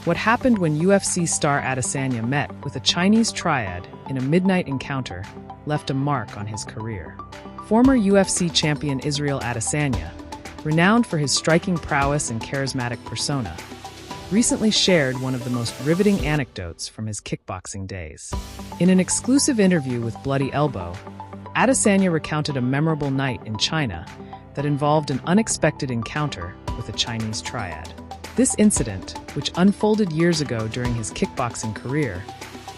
What happened when UFC star Adesanya met with a Chinese Triad in a midnight encounter left a mark on his career. Former UFC champion Israel Adesanya, renowned for his striking prowess and charismatic persona, recently shared one of the most riveting anecdotes from his kickboxing days. In an exclusive interview with Bloody Elbow, Adesanya recounted a memorable night in China that involved an unexpected encounter with a Chinese Triad. This incident, which unfolded years ago during his kickboxing career,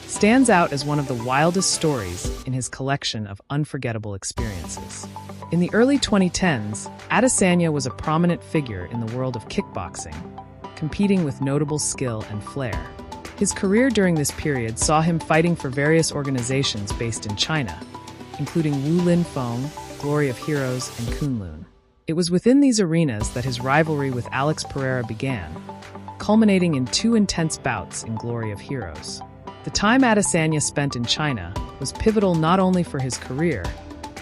stands out as one of the wildest stories in his collection of unforgettable experiences. In the early 2010s, Adesanya was a prominent figure in the world of kickboxing, competing with notable skill and flair. His career during this period saw him fighting for various organizations based in China, including Wulin Feng, Glory of Heroes, and Kunlun. It was within these arenas that his rivalry with Alex Pereira began, culminating in 2 intense bouts in Glory of Heroes. The time Adesanya spent in China was pivotal not only for his career,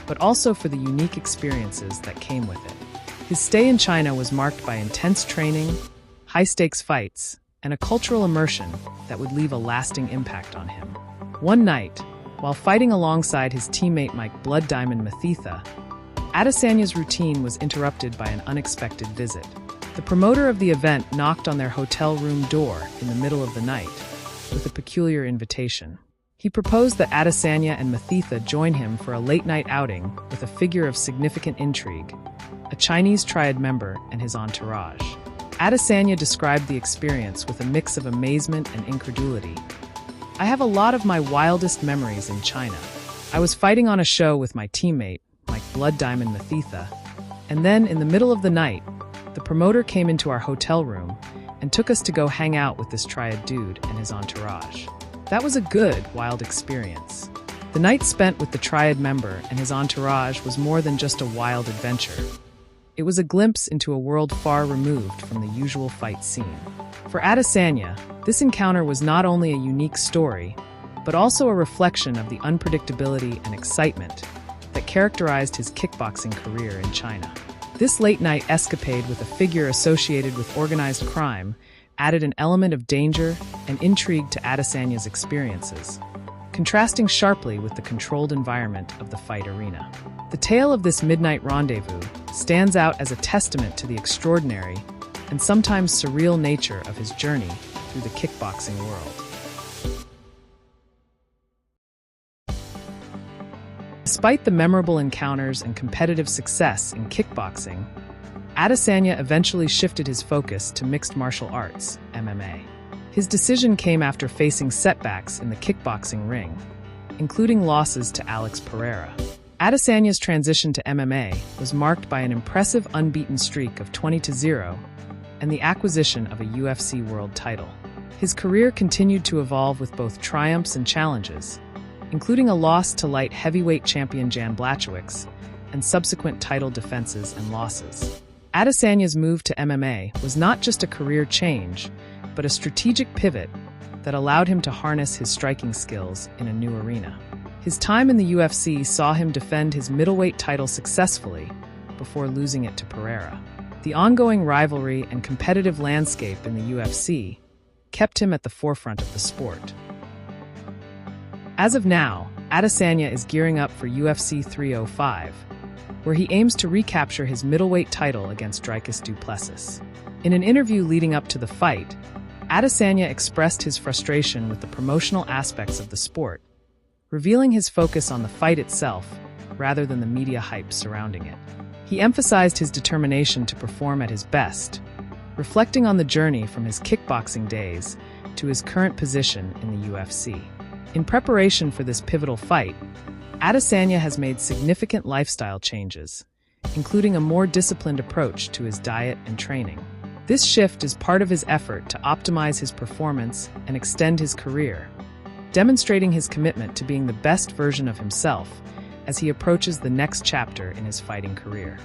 but also for the unique experiences that came with it. His stay in China was marked by intense training, high-stakes fights, and a cultural immersion that would leave a lasting impact on him. One night, while fighting alongside his teammate Mike Blood Diamond Mathetha, Adesanya's routine was interrupted by an unexpected visit. The promoter of the event knocked on their hotel room door in the middle of the night with a peculiar invitation. He proposed that Adesanya and Mathetha join him for a late-night outing with a figure of significant intrigue, a Chinese Triad member and his entourage. Adesanya described the experience with a mix of amazement and incredulity. "I have a lot of my wildest memories in China. I was fighting on a show with my teammate, Mike Blood Diamond Mathetha, and then in the middle of the night, the promoter came into our hotel room and took us to go hang out with this Triad dude and his entourage. That was a good, wild experience." The night spent with the Triad member and his entourage was more than just a wild adventure. It was a glimpse into a world far removed from the usual fight scene. For Adesanya, this encounter was not only a unique story, but also a reflection of the unpredictability and excitement that characterized his kickboxing career in China. This late-night escapade with a figure associated with organized crime added an element of danger and intrigue to Adesanya's experiences, contrasting sharply with the controlled environment of the fight arena. The tale of this midnight rendezvous stands out as a testament to the extraordinary and sometimes surreal nature of his journey through the kickboxing world. Despite the memorable encounters and competitive success in kickboxing, Adesanya eventually shifted his focus to mixed martial arts, MMA. His decision came after facing setbacks in the kickboxing ring, including losses to Alex Pereira. Adesanya's transition to MMA was marked by an impressive unbeaten streak of 20-0 and the acquisition of a UFC world title. His career continued to evolve with both triumphs and challenges, including a loss to light heavyweight champion Jan Blachowicz and subsequent title defenses and losses. Adesanya's move to MMA was not just a career change, but a strategic pivot that allowed him to harness his striking skills in a new arena. His time in the UFC saw him defend his middleweight title successfully before losing it to Pereira. The ongoing rivalry and competitive landscape in the UFC kept him at the forefront of the sport. As of now, Adesanya is gearing up for UFC 305, where he aims to recapture his middleweight title against Dricus du Plessis. In an interview leading up to the fight, Adesanya expressed his frustration with the promotional aspects of the sport, revealing his focus on the fight itself rather than the media hype surrounding it. He emphasized his determination to perform at his best, reflecting on the journey from his kickboxing days to his current position in the UFC. In preparation for this pivotal fight, Adesanya has made significant lifestyle changes, including a more disciplined approach to his diet and training. This shift is part of his effort to optimize his performance and extend his career, demonstrating his commitment to being the best version of himself as he approaches the next chapter in his fighting career.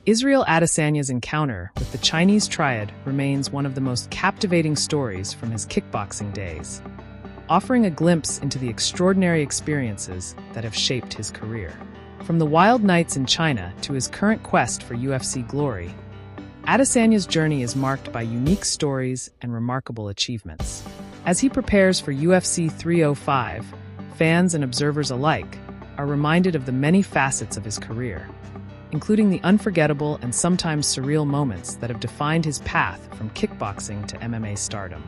Israel Adesanya's encounter with the Chinese Triad remains one of the most captivating stories from his kickboxing days, offering a glimpse into the extraordinary experiences that have shaped his career. From the wild nights in China to his current quest for UFC glory, Adesanya's journey is marked by unique stories and remarkable achievements. As he prepares for UFC 305, fans and observers alike are reminded of the many facets of his career, including the unforgettable and sometimes surreal moments that have defined his path from kickboxing to MMA stardom.